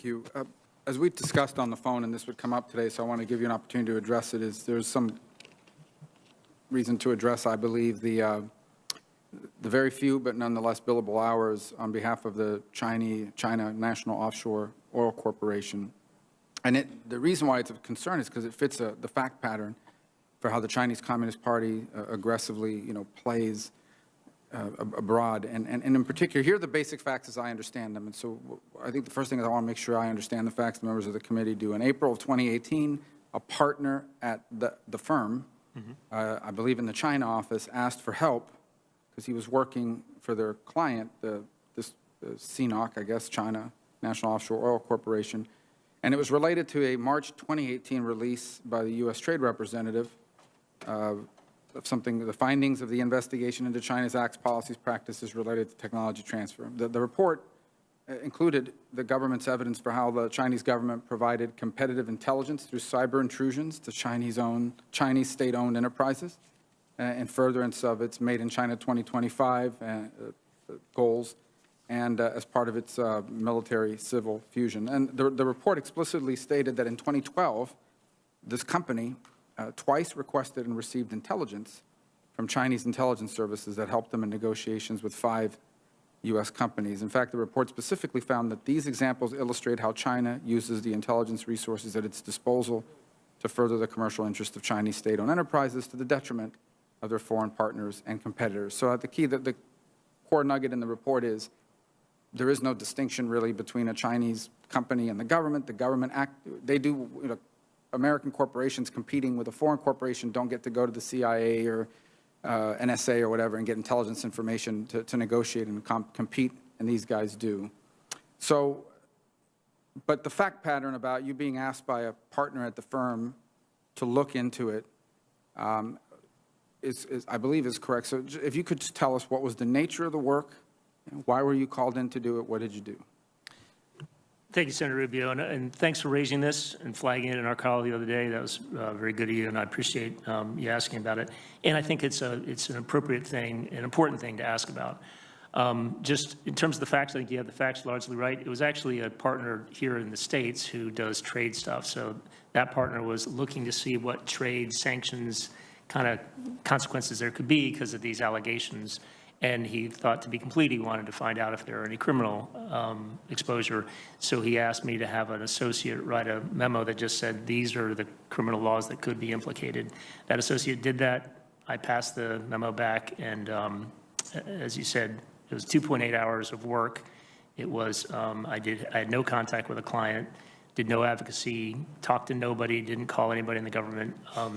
Thank you. As we've discussed on the phone, and this would come up today, so I want to give you an opportunity to address it, is there's some reason to address, I believe, the very few but nonetheless billable hours on behalf of the China National Offshore Oil Corporation. And the reason why it's of concern is because it fits the fact pattern for how the Chinese Communist Party aggressively, plays abroad. And in particular, here are the basic facts as I understand them. And so I think the first thing is I want to make sure I understand the facts the members of the committee do. In April of 2018, a partner at the firm, I believe in the China office, asked for help because he was working for their client, this CNOC, I guess, China National Offshore Oil Corporation. And it was related to a March 2018 release by the U.S. Trade Representative of the findings of the investigation into China's acts, policies, practices related to technology transfer. The report included the government's evidence for how the Chinese government provided competitive intelligence through cyber intrusions to Chinese state-owned enterprises in furtherance of its Made in China 2025 goals and as part of its military-civil fusion. And the report explicitly stated that in 2012, this company twice requested and received intelligence from Chinese intelligence services that helped them in negotiations with 5 U.S. companies. In fact, the report specifically found that these examples illustrate how China uses the intelligence resources at its disposal to further the commercial interests of Chinese state-owned enterprises to the detriment of their foreign partners and competitors. So the key, the core nugget in the report is there is no distinction really between a Chinese company and the government. The government they do, American corporations competing with a foreign corporation don't get to go to the CIA or NSA or whatever and get intelligence information to negotiate and compete, and these guys do. So, but the fact pattern about you being asked by a partner at the firm to look into it I believe is correct. So if you could just tell us what was the nature of the work, why were you called in to do it, what did you do? Thank you, Senator Rubio, and thanks for raising this and flagging it in our call the other day. That was very good of you, and I appreciate you asking about it. And I think it's an appropriate thing, an important thing to ask about. Just in terms of the facts, I think you have the facts largely right. It was actually a partner here in the States who does trade stuff. So that partner was looking to see what trade sanctions kind of consequences there could be because of these allegations. And he thought, to be complete, he wanted to find out if there were any criminal exposure. So he asked me to have an associate write a memo that just said, these are the criminal laws that could be implicated. That associate did that. I passed the memo back, and as you said, it was 2.8 hours of work. It was, I had no contact with a client, did no advocacy, talked to nobody, didn't call anybody in the government.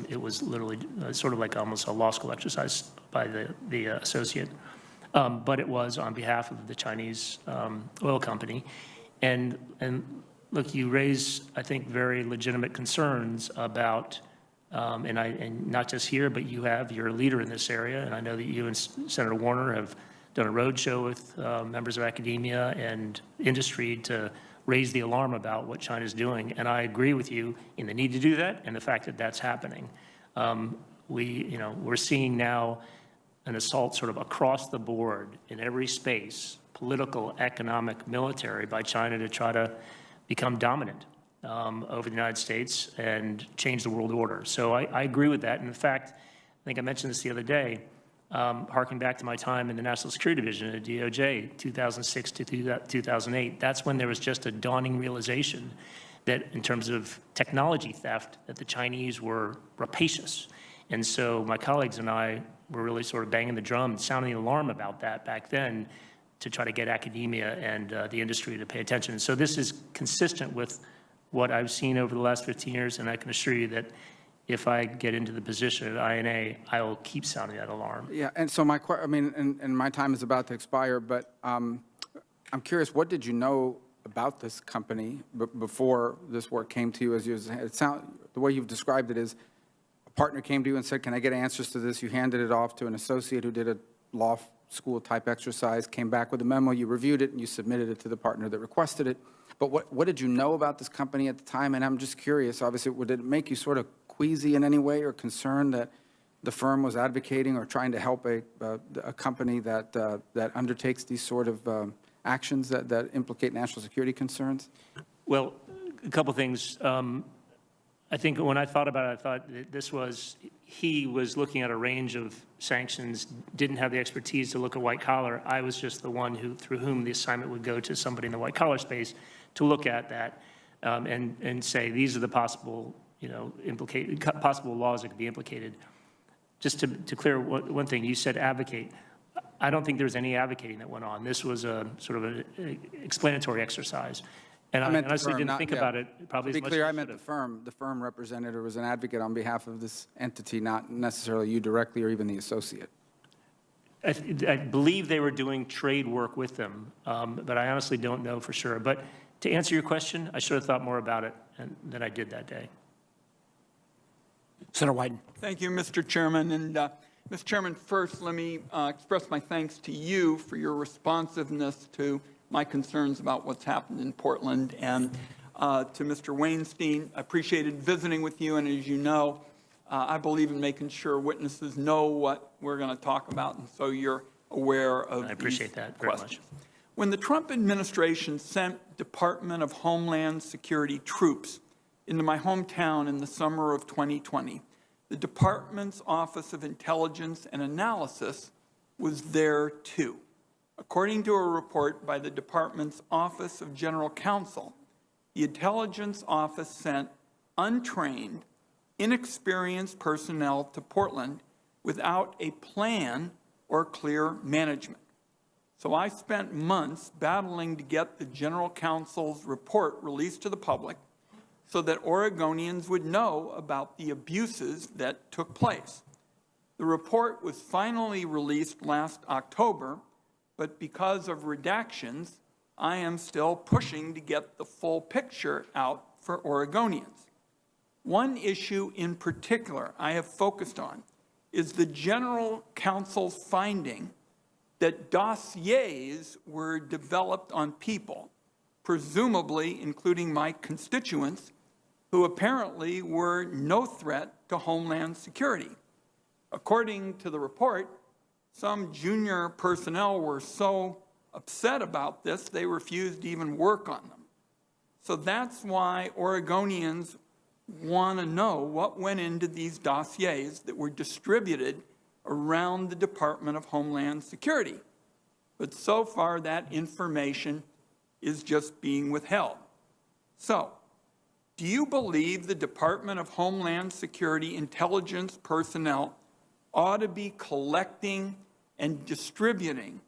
It was literally sort of like almost a law school exercise by the associate. But it was on behalf of the Chinese oil company. And look, you raise, I think, very legitimate concerns about, and not just here, but you're a leader in this area, and I know that you and Senator Warner have done a roadshow with members of academia and industry to raise the alarm about what China's doing. And I agree with you in the need to do that and the fact that that's happening. We're seeing now an assault sort of across the board in every space, political, economic, military, by China to try to become dominant over the United States and change the world order. So I agree with that. And in fact, I think I mentioned this the other day, harking back to my time in the National Security Division at DOJ, 2006 to 2008, that's when there was just a dawning realization that in terms of technology theft, that the Chinese were rapacious. And so my colleagues and I were really sort of banging the drum and sounding the alarm about that back then to try to get academia and the industry to pay attention. And so this is consistent with what I've seen over the last 15 years, and I can assure you that if I get into the position at INA, I will keep sounding that alarm. Yeah, and so my time is about to expire, but I'm curious, what did you know about this company before this work came to you? The way you've described it is, partner came to you and said, can I get answers to this? You handed it off to an associate who did a law school type exercise, came back with a memo, you reviewed it, and you submitted it to the partner that requested it. But what did you know about this company at the time? And I'm just curious, obviously, did it make you sort of queasy in any way or concerned that the firm was advocating or trying to help a company that undertakes these sort of actions that implicate national security concerns? Well, a couple things. I think when I thought about it, I thought that he was looking at a range of sanctions, didn't have the expertise to look at white collar. I was just the one through whom the assignment would go to somebody in the white collar space to look at that and say, these are the possible, possible laws that could be implicated. Just to clear one thing, you said advocate. I don't think there was any advocating that went on. This was a sort of an explanatory exercise. And I honestly didn't think about it probably as much as I should have. To be clear, I meant the firm. The firm represented or was an advocate on behalf of this entity, not necessarily you directly or even the associate. I believe they were doing trade work with them, but I honestly don't know for sure. But to answer your question, I should have thought more about it than I did that day. Senator Wyden. Thank you, Mr. Chairman. And Mr. Chairman, first, let me express my thanks to you for your responsiveness to my concerns about what's happened in Portland. And to Mr. Weinstein, I appreciated visiting with you. And as you know, I believe in making sure witnesses know what we're going to talk about. And so you're aware of I appreciate that very much. When the Trump administration sent Department of Homeland Security troops into my hometown in the summer of 2020, the department's Office of Intelligence and Analysis was there too. According to a report by the department's Office of General Counsel, the Intelligence Office sent untrained, inexperienced personnel to Portland without a plan or clear management. So I spent months battling to get the General Counsel's report released to the public so that Oregonians would know about the abuses that took place. The report was finally released last October, but because of redactions, I am still pushing to get the full picture out for Oregonians. One issue in particular I have focused on is the General Counsel's finding that dossiers were developed on people, presumably including my constituents, who apparently were no threat to Homeland Security. According to the report, some junior personnel were so upset about this, they refused to even work on them. So that's why Oregonians want to know what went into these dossiers that were distributed around the Department of Homeland Security. But so far, that information is just being withheld. So, do you believe the Department of Homeland Security intelligence personnel ought to be collecting and distributing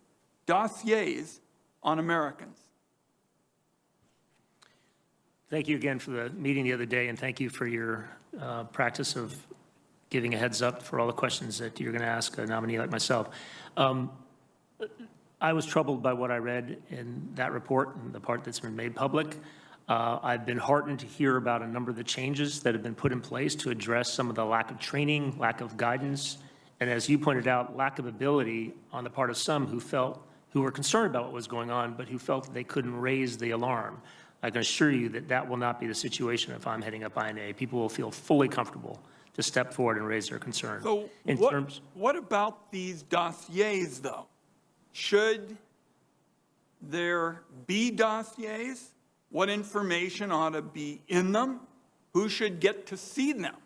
dossiers on Americans? Thank you again for the meeting the other day, and thank you for your practice of giving a heads up for all the questions that you're going to ask a nominee like myself. I was troubled by what I read in that report and the part that's been made public. I've been heartened to hear about a number of the changes that have been put in place to address some of the lack of training, lack of guidance, and as you pointed out, lack of ability on the part of some who were concerned about what was going on, but who felt that they couldn't raise the alarm. I can assure you that that will not be the situation if I'm heading up INA. People will feel fully comfortable to step forward and raise their concern. So what about these dossiers, though? Should there be dossiers? What information ought to be in them? Who should get to see them?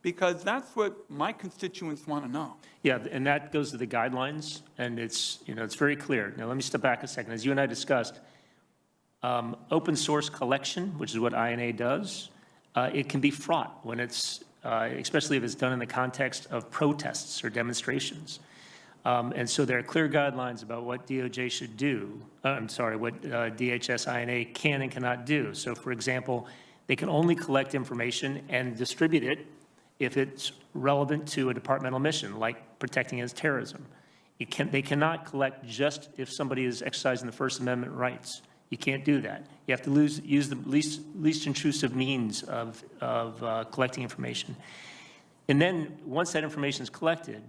Because that's what my constituents want to know. Yeah, and that goes to the guidelines, and it's very clear. Now, let me step back a second. As you and I discussed, open source collection, which is what INA does, it can be fraught when it's, especially if it's done in the context of protests or demonstrations. And so there are clear guidelines about what DOJ should do, what DHS INA can and cannot do. So for example, they can only collect information and distribute it if it's relevant to a departmental mission, like protecting against terrorism. They cannot collect just if somebody is exercising the First Amendment rights. You can't do that. You have to use the least intrusive means of collecting information. And then once that information is collected,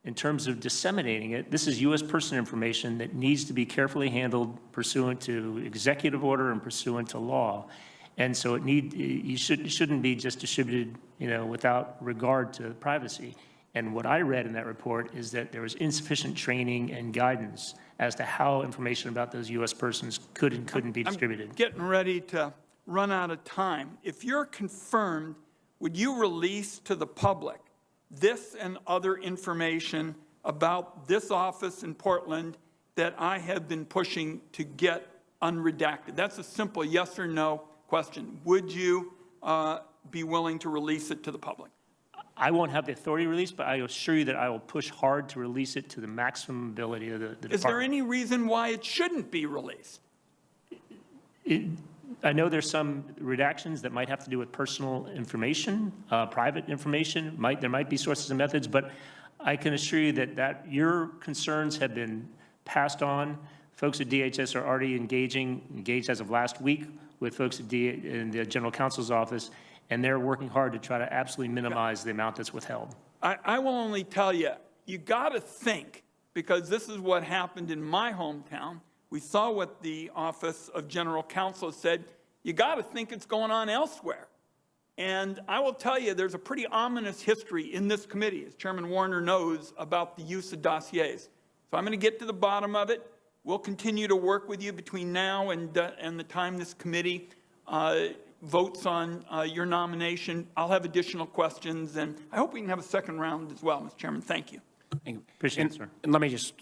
in terms of disseminating it, this is U.S. person information that needs to be carefully handled pursuant to executive order and pursuant to law. And so it shouldn't be just distributed, without regard to privacy. And what I read in that report is that there was insufficient training and guidance as to how information about those U.S. persons could and couldn't be distributed. I'm getting ready to run out of time. If you're confirmed, would you release to the public this and other information about this office in Portland that I have been pushing to get unredacted? That's a simple yes or no question. Would you be willing to release it to the public? I won't have the authority to release, but I assure you that I will push hard to release it to the maximum ability of the department. Is there any reason why it shouldn't be released? I know there's some redactions that might have to do with personal information, private information. There might be sources and methods, but I can assure you that your concerns have been passed on. Folks at DHS are already engaged as of last week with folks in the General Counsel's office, and they're working hard to try to absolutely minimize the amount that's withheld. I will only tell you, you got to think, because this is what happened in my hometown. We saw what the Office of General Counsel said. You got to think it's going on elsewhere. And I will tell you, there's a pretty ominous history in this committee, as Chairman Warner knows, about the use of dossiers. So I'm going to get to the bottom of it. We'll continue to work with you between now and the time this committee votes on your nomination. I'll have additional questions, and I hope we can have a second round as well, Mr. Chairman. Thank you. Thank you. Appreciate it, sir. And let me just